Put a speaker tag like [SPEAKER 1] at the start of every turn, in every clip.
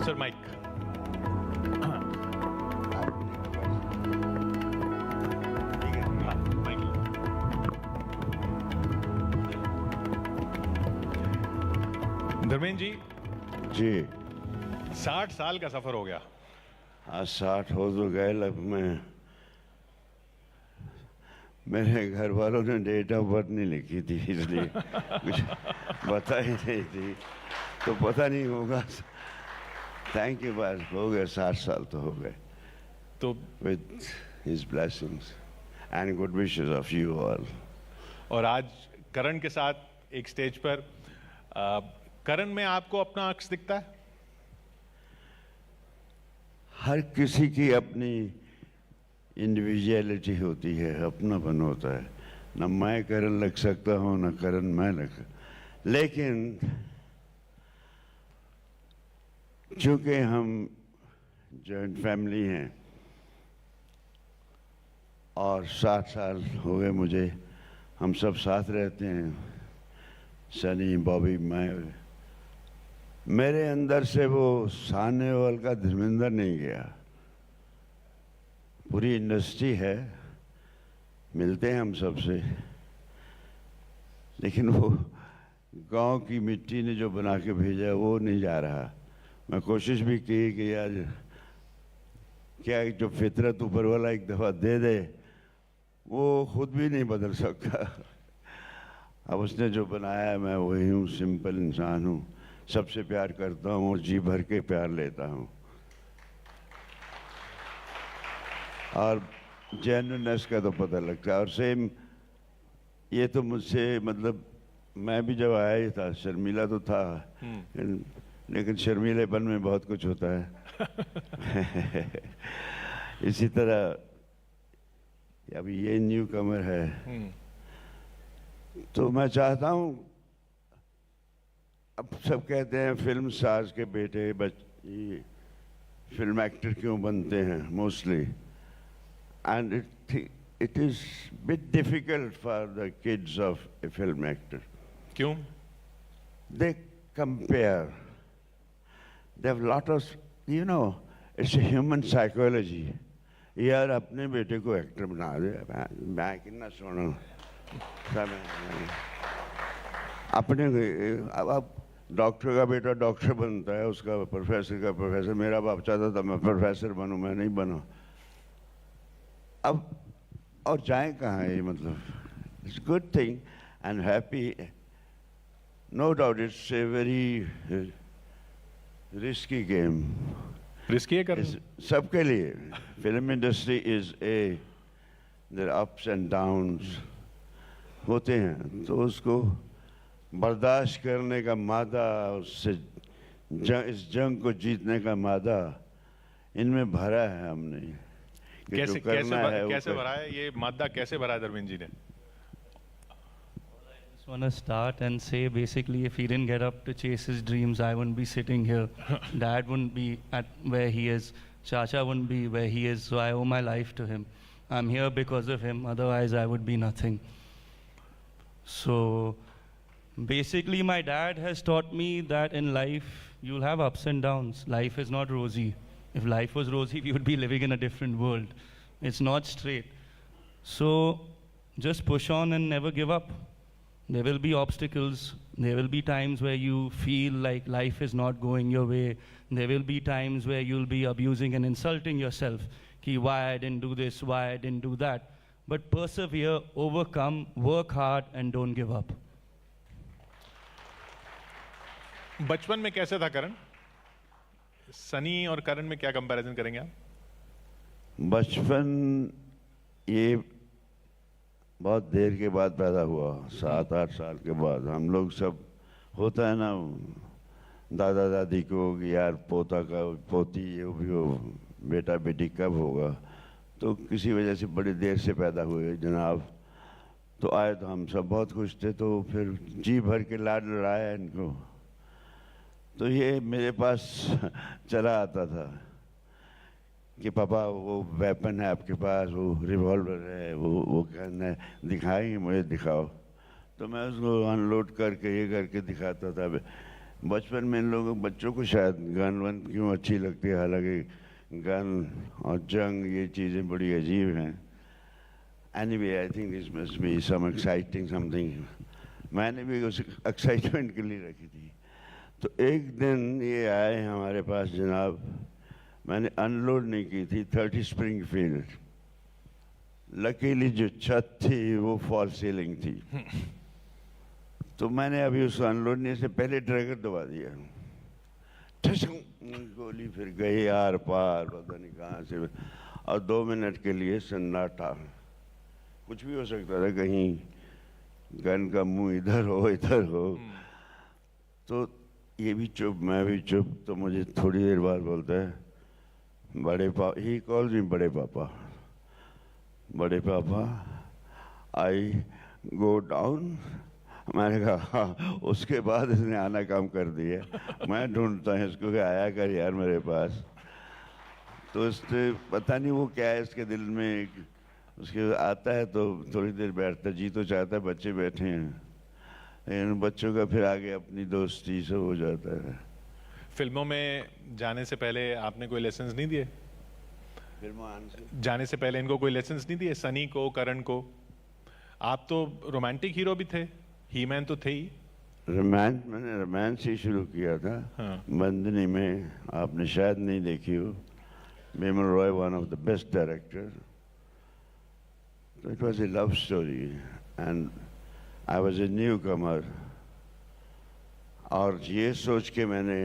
[SPEAKER 1] Sir mike. Dharmendra ji,
[SPEAKER 2] जी
[SPEAKER 1] 60 साल का सफर हो गया।
[SPEAKER 2] आज 60 हो तो गए। लग में मेरे घर वालों ने डेट ऑफ बर्थ नहीं लिखी थी, इसलिए कुछ बता ही नहीं थी, तो पता नहीं होगा। थैंक यू, बस हो गए 60 साल तो हो गए।
[SPEAKER 1] तो
[SPEAKER 2] with his blessings and good wishes of you all.
[SPEAKER 1] और आज करण के साथ एक स्टेज पर करण में आपको अपना अक्स दिखता है?
[SPEAKER 2] हर किसी की अपनी इंडिविजुअलिटी होती है, अपनापन होता है। न मैं करण लग सकता हूँ, न करण मैं लग, लेकिन चूंकि हम जॉइंट फैमिली हैं और 60 साल हो गए मुझे, हम सब साथ रहते हैं, सनी, बॉबी, मैं, मेरे अंदर से वो साहनेवाल का धर्मेंद्र नहीं गया। पूरी इंडस्ट्री है, मिलते हैं हम सबसे, लेकिन वो गांव की मिट्टी ने जो बना के भेजा वो नहीं जा रहा। मैं कोशिश भी की कि आज क्या जो फितरत ऊपर वाला एक दफ़ा दे दे, वो खुद भी नहीं बदल सकता। अब उसने जो बनाया है, मैं वही हूँ, सिंपल इंसान हूँ, सबसे प्यार करता हूँ और जी भर के प्यार लेता हूँ, और जेन्युइननेस का तो पता लगता है। और सेम ये तो मुझसे, मतलब मैं भी जब आया ही था, शर्मीला तो था, लेकिन शर्मीलेपन में बहुत कुछ होता है। इसी तरह अभी ये न्यू कमर है, तो मैं चाहता हूँ, अब सब कहते हैं फिल्म स्टार्स के बेटे ये फिल्म एक्टर क्यों बनते हैं mostly, and it is bit difficult for the kids of a film actor.
[SPEAKER 1] क्यों?
[SPEAKER 2] They compare. They have lot of, you know, it's a human psychology. यार अपने बेटे को एक्टर बना दे, मैं कितना सोना अपने, अब डॉक्टर का बेटा डॉक्टर बनता है, उसका प्रोफेसर का प्रोफेसर। मेरा बाप चाहता था मैं प्रोफेसर बनूं, मैं नहीं बना। अब और जाए कहाँ ये, मतलब it's good thing and happy, no doubt it's a very risky game.
[SPEAKER 1] Risky है कर
[SPEAKER 2] सबके लिए। Film industry is a, there ups and downs होते हैं, तो उसको बर्दाश्त करने का मादा, उससे इस जंग को जीतने का मादा इनमें भरा है हमने।
[SPEAKER 1] कैसे भरा है ये मादा, कैसे भरा है धर्मेंद्र जी ने?
[SPEAKER 3] I just want to start and say, basically, if he didn't get up to chase his dreams, I wouldn't be sitting here. Dad wouldn't be at where he is. Chacha wouldn't be where he is. So I owe my life to him. I'm here because of him. Otherwise, I would be nothing. So basically, my dad has taught me that in life, you'll have ups and downs. Life is not rosy. If life was rosy, we would be living in a different world. It's not straight. So just push on and never give up. There will be obstacles. There will be times where you feel like life is not going your way. There will be times where you'll be abusing and insulting yourself. Ki, why I didn't do this, why I didn't do that. But persevere, overcome, work hard, and don't give up.
[SPEAKER 1] बचपन में कैसे था करण? सनी और करण में क्या comparison करेंगे आप?
[SPEAKER 2] बचपन ये बहुत देर के बाद पैदा हुआ, 7-8 साल के बाद। हम लोग सब, होता है ना दादा दादी को कि यार पोता का पोती ये भी हो, बेटा बेटी कब होगा, तो किसी वजह से बड़ी देर से पैदा हुए जनाब। तो आए तो हम सब बहुत खुश थे, तो फिर जी भर के लाड लड़ाया इनको। तो ये मेरे पास चला आता था कि पापा वो वेपन है आपके पास, वो रिवॉल्वर है, वो कहना है दिखाएंगे, मुझे दिखाओ। तो मैं उसको अनलोड करके ये करके दिखाता था। बचपन में इन लोगों बच्चों को शायद गन वन क्यों अच्छी लगती है, हालांकि गन और जंग ये चीज़ें बड़ी अजीब हैं। Anyway I think this must be some exciting something. मैंने भी उस एक्साइटमेंट के लिए रखी थी। तो एक दिन ये आए हमारे पास जनाब, मैंने अनलोड नहीं की थी 30 स्प्रिंगफील्ड। लकीली जो छत थी वो फॉल सीलिंग थी, तो मैंने अभी उसको अनलोडने से पहले ट्रैगर दबा दिया। गोली फिर गई आर पार, पता नहीं कहाँ से, और 2 मिनट के लिए सन्नाटा। कुछ भी हो सकता था, कहीं गन का मुंह इधर हो। तो ये भी चुप, मैं भी चुप। तो मुझे थोड़ी देर बाद बोलता है, बड़े पापा, ही कॉल्स मी बड़े पापा, आई गो डाउन। मैंने कहा हाँ। उसके बाद इसने आना काम कर दिया। मैं ढूंढता हूँ इसको कि आया कर यार मेरे पास। तो इससे पता नहीं वो क्या है इसके दिल में, उसके आता है तो थोड़ी देर बैठता, जी तो चाहता है बच्चे बैठे हैं, लेकिन बच्चों का फिर आगे अपनी दोस्ती सब हो जाता है।
[SPEAKER 1] फिल्मों में जाने से पहले आपने कोई लेसन्स नहीं दिए? जाने से पहले इनको कोई लेसन्स नहीं दिए, सनी को, करण को? आप तो रोमांटिक हीरो भी थे, ही मैन तो थे ही।
[SPEAKER 2] मैंने रोमांस ही शुरू किया था।
[SPEAKER 1] हाँ।
[SPEAKER 2] बंदनी में, आपने शायद नहीं देखी हो, Bimal Roy one of the best director. So it was a love story and I was a newcomer। और ये सोच के मैंने,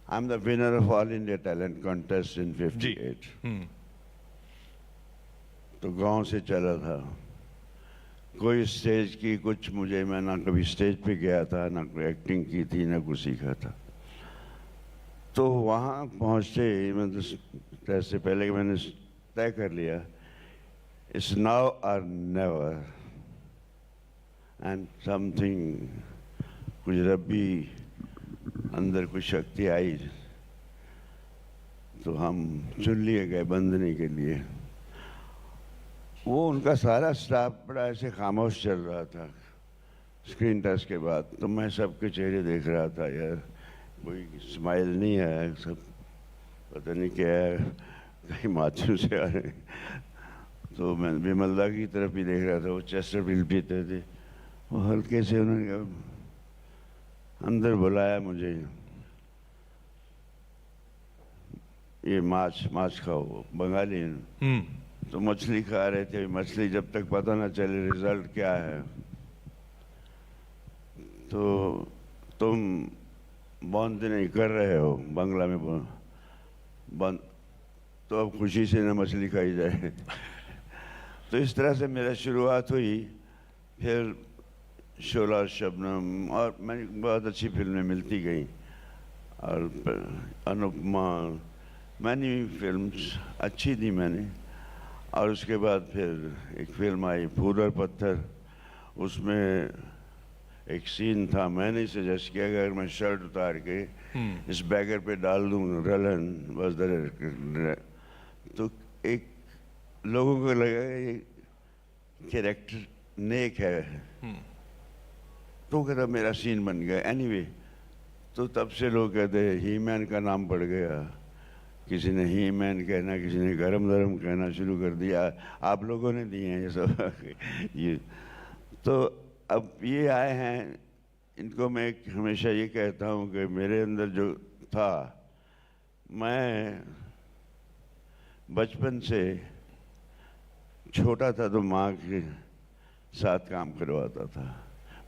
[SPEAKER 2] I am the winner of all India talent contest in 58। तो गांव से चला था, कोई स्टेज की कुछ मुझे, मैं ना कभी स्टेज पे गया था, ना कोई एक्टिंग की थी, ना कुछ सीखा था। तो वहाँ पहुँचते मतलब ऐसे पहले मैंने तय कर लिया, It's now or never। And something, कुछ रब्बी अंदर कुछ शक्ति आई, तो हम चुन लिए गए बंदनी के लिए। वो उनका सारा स्टाफ बड़ा ऐसे खामोश चल रहा था स्क्रीन टेस्ट के बाद। तो मैं सबके चेहरे देख रहा था, यार कोई स्माइल नहीं है, सब पता नहीं क्या है, कहीं माथुर से आ रहे। तो मैं विमलदा की तरफ भी देख रहा था, वो चेस्टरफील्ड पीते थे, वो हल्के से उन्होंने अंदर बुलाया मुझे, ये माछ खाओ, बंगाली। तो मछली खा रहे थे। मछली जब तक पता ना चले रिजल्ट क्या है, तो तुम बंद नहीं कर रहे हो बंगला में बंद, तो अब खुशी से ना मछली खाई जाए। तो इस तरह से मेरा शुरुआत हुई। फिर शोला, शबनम, और मैंने बहुत अच्छी फिल्में मिलती गई, और अनुपमा, मैंने फिल्म्स अच्छी दी मैंने। और उसके बाद फिर एक फिल्म आई फूल और पत्थर, उसमें एक सीन था, मैंने ही सजेस्ट किया अगर मैं शर्ट उतार के इस बैगर पे डाल दूँ, रलन बस दर, तो एक लोगों को लगा ये कैरेक्टर नेक है, तो कहता मेरा सीन बन गया। एनीवे, तो तब से लोग कहते हैं ही मैन का नाम पड़ गया, किसी ने ही मैन कहना, किसी ने गरम गरम कहना शुरू कर दिया। आप लोगों ने दिए हैं ये सब। ये तो अब ये आए हैं, इनको मैं हमेशा ये कहता हूँ कि मेरे अंदर जो था, मैं बचपन से छोटा था तो माँ के साथ काम करवाता था,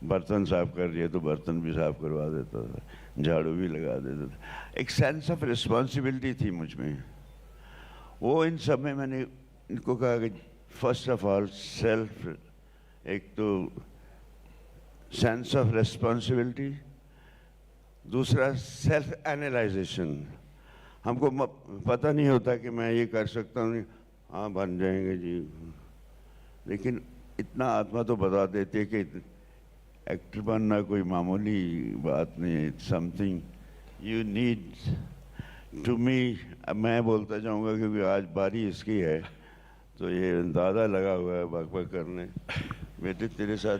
[SPEAKER 2] बर्तन साफ कर दिए तो बर्तन भी साफ करवा देता था, झाड़ू भी लगा देता था। एक सेंस ऑफ रिस्पॉन्सिबिलिटी थी मुझ में। वो इन सब में मैंने इनको कहा कि फर्स्ट ऑफ ऑल सेल्फ, एक तो सेंस ऑफ रिस्पॉन्सिबिलिटी, दूसरा सेल्फ एनालाइजेशन। हमको पता नहीं होता कि मैं ये कर सकता हूँ, हाँ बन जाएंगे जी, लेकिन इतना आत्मा तो बता देती है कि एक्टर बनना कोई मामूली बात नहीं है, it's something you need to me. मैं बोलता जाऊंगा क्योंकि आज बारी इसकी है, तो ये दादा लगा हुआ है बक बक करने। बेटे तेरे साथ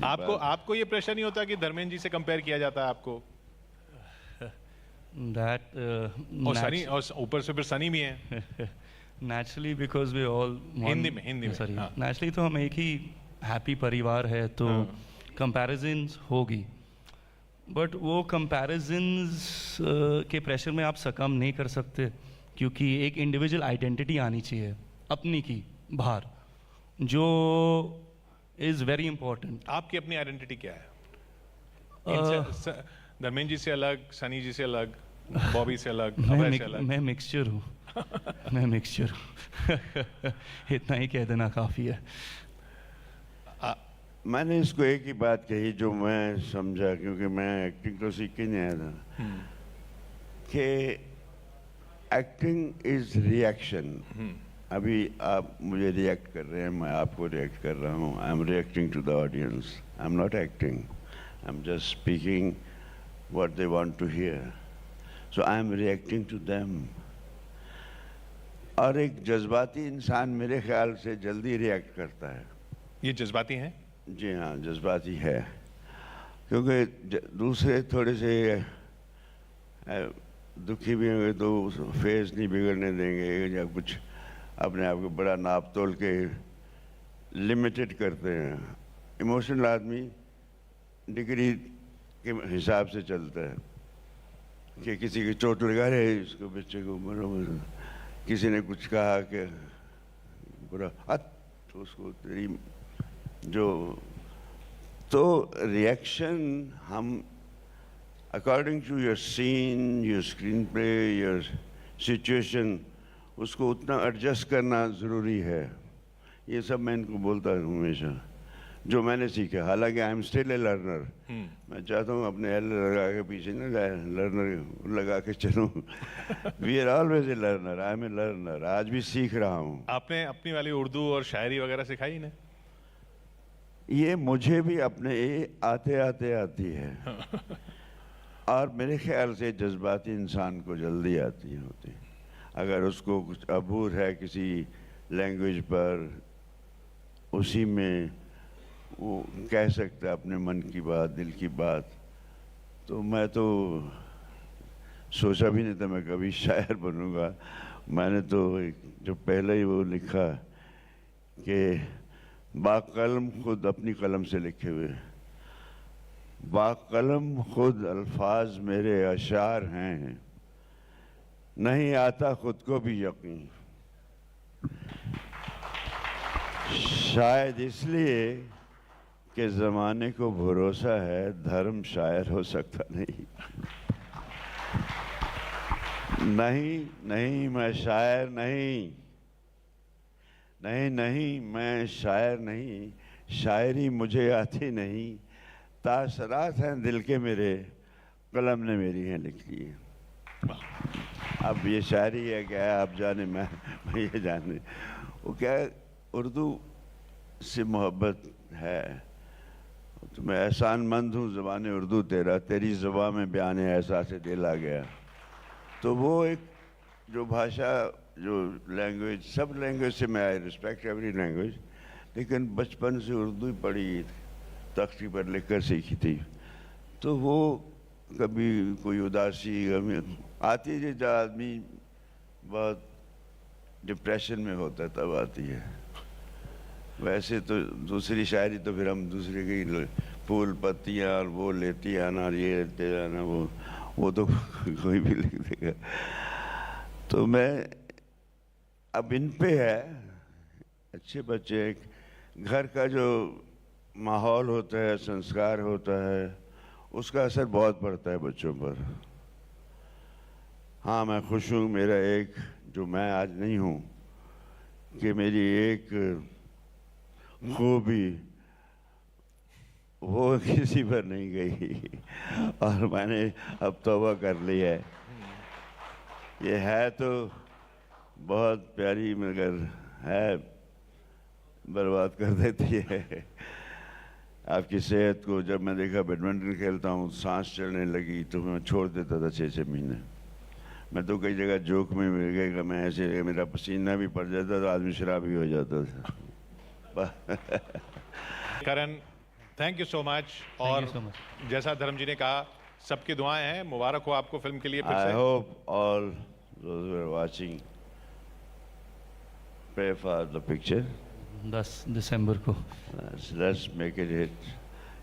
[SPEAKER 1] आपको ये प्रेशर नहीं होता कि धर्मेंद्र जी से कंपेयर किया जाता है आपको?
[SPEAKER 3] That
[SPEAKER 1] और सनी, और ऊपर से फिर सनी भी हैं।
[SPEAKER 3] naturally because we all
[SPEAKER 1] Hindi में
[SPEAKER 3] sorry
[SPEAKER 1] हाँ।
[SPEAKER 3] naturally तो हम एक ही हैप्पी परिवार है तो comparisons होगी, बट वो comparisons के प्रेशर में आप सकम नहीं कर सकते, क्योंकि एक इंडिविजुअल आइडेंटिटी आनी चाहिए अपनी की बाहर, जो इज़ वेरी इंपॉर्टेंट।
[SPEAKER 1] आपकी अपनी आइडेंटिटी क्या है? धर्मेंद्र जी से अलग, सनी जी से अलग, बॉबी से अलग, अभय से अलग?
[SPEAKER 3] मैं मिक्सचर हूँ मैं मिक्सचर हूँ इतना ही कह देना काफ़ी है।
[SPEAKER 2] मैंने इसको एक ही बात कही जो मैं समझा, क्योंकि मैं एक्टिंग तो सीख के नहीं आया था, कि एक्टिंग इज रिएक्शन। अभी आप मुझे रिएक्ट कर रहे हैं, मैं आपको रिएक्ट कर रहा हूँ। I am reacting to the audience, I am not acting, I am just speaking what they want to hear. So I am reacting to them. और एक जज्बाती इंसान मेरे ख्याल से जल्दी रिएक्ट करता है।
[SPEAKER 1] ये जज्बाती हैं?
[SPEAKER 2] जी हाँ, जज्बाती है, क्योंकि दूसरे थोड़े से दुखी भी होंगे तो फेस नहीं बिगड़ने देंगे, या कुछ अपने आप को बड़ा नाप तोल के लिमिटेड करते हैं। इमोशनल आदमी डिग्री के हिसाब से चलता है, कि किसी की चोट लगा रहे इसको बच्चे को बराबर, किसी ने कुछ कहा कि बुरा तो उसको तेरी जो, तो रिएक्शन हम according to your scene, your screen play, your situation, उसको उतना एडजस्ट करना ज़रूरी है। ये सब मैं इनको बोलता हूँ हमेशा, जो मैंने सीखा। हालांकि I am still a learner. मैं चाहता हूँ अपने एल लगा के पीछे न जाए, लर्नर लगा के चलूँ। We are always a learner, I am a learner. आज भी सीख रहा हूँ।
[SPEAKER 1] आपने अपनी वाली उर्दू और शायरी वगैरह सिखाई इन्हें?
[SPEAKER 2] ये मुझे भी अपने आते आते आती है और मेरे ख्याल से जज्बाती इंसान को जल्दी आती होती। अगर उसको कुछ अबूर है किसी लैंग्वेज पर, उसी में वो कह सकता है अपने मन की बात, दिल की बात। तो मैं तो सोचा भी नहीं था मैं कभी शायर बनूंगा। मैंने तो जो पहले ही वो लिखा कि बाकलम खुद अपनी कलम से लिखे हुए, बाकलम खुद अल्फाज मेरे अशार हैं, नहीं आता खुद को भी यकीन। शायद इसलिए कि ज़माने को भरोसा है, धर्म शायर हो सकता नहीं। नहीं नहीं मैं शायर नहीं, नहीं नहीं मैं शायर नहीं, शायरी मुझे आती नहीं, तासरात हैं दिल के मेरे, कलम ने मेरी हैं लिखी है। अब ये शायरी है क्या है आप जाने, मैं ये जाने। वो क्या है, उर्दू से मोहब्बत है। तो मैं एहसानमंद हूँ ज़बान उर्दू तेरा, तेरी ज़बान में बयान एहसास दिल आ गया। तो वो एक जो भाषा, जो लैंग्वेज, सब लैंग्वेज से मैं आई रिस्पेक्ट एवरी लैंग्वेज, लेकिन बचपन से उर्दू ही पढ़ी, तख्ती पर लिख कर सीखी थी। तो वो कभी कोई उदासी कभी आती है जब आदमी बहुत डिप्रेशन में होता है तब आती है। वैसे तो दूसरी शायरी तो फिर हम दूसरे की फूल पत्तियाँ और वो लेती आना और ये लेते आना, वो तो कोई भी लिख देगा। तो मैं अब इन पे है, अच्छे बच्चे, घर का जो माहौल होता है, संस्कार होता है, उसका असर बहुत पड़ता है बच्चों पर। हाँ मैं खुश हूँ, मेरा एक जो मैं आज नहीं हूँ, कि मेरी एक खूबी वो किसी पर नहीं गई और मैंने अब तौबा कर ली है। ये है तो बहुत प्यारी मगर है बर्बाद कर देती है आपकी सेहत को। जब मैं देखा बैडमिंटन खेलता हूँ सांस चढ़ने लगी तो मैं छोड़ देता था 6-6 महीने। मैं तो कई जगह जोक में मिल गया, मैं ऐसे मेरा पसीना भी पड़ जाता था, आदमी शराबी हो जाता था। पापा।
[SPEAKER 1] Karan, thank you so much.
[SPEAKER 3] you
[SPEAKER 1] और
[SPEAKER 3] so much.
[SPEAKER 1] जैसा धर्म जी ने कहा, सबकी दुआएं हैं, मुबारक हो आपको फिल्म के लिए फिर
[SPEAKER 2] I
[SPEAKER 1] से।
[SPEAKER 2] hope all those who are watching pray for the picture.
[SPEAKER 3] 10 दिसंबर को।
[SPEAKER 2] Let's make it hit.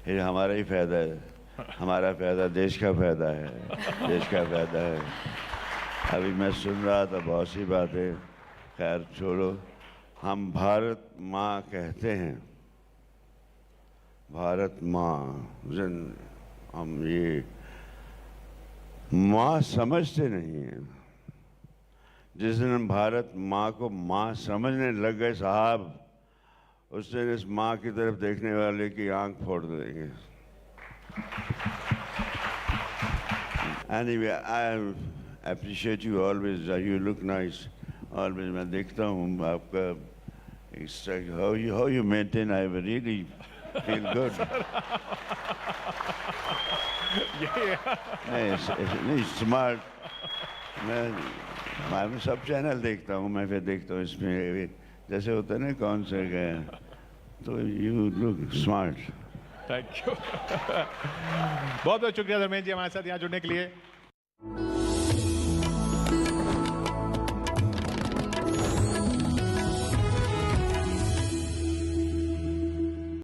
[SPEAKER 2] ये हमारा ही फायदा है, हमारा फायदा देश का फायदा है, देश का फायदा है। अभी मैं सुन रहा था बहुत सी बातें, खैर छोड़ो। हम भारत माँ कहते हैं, भारत माँ, हम ये माँ समझते नहीं हैं। जिस दिन हम भारत माँ को माँ समझने लग गए साहब, उस दिन इस माँ की तरफ देखने वाले की आंख फोड़ देंगे। Anyway, I appreciate you always. You look nice. Always मैं देखता हूँ आपका how you maintain. I really feel good. नहीं स्मार्ट। मैं सब चैनल देखता हूँ, मैं फिर देखता हूँ इसमें जैसे होता है ना कौन से गए, तो you look smart.
[SPEAKER 1] Thank you. बहुत बहुत शुक्रिया धर्मेंद्र जी हमारे साथ यहाँ जुड़ने के लिए।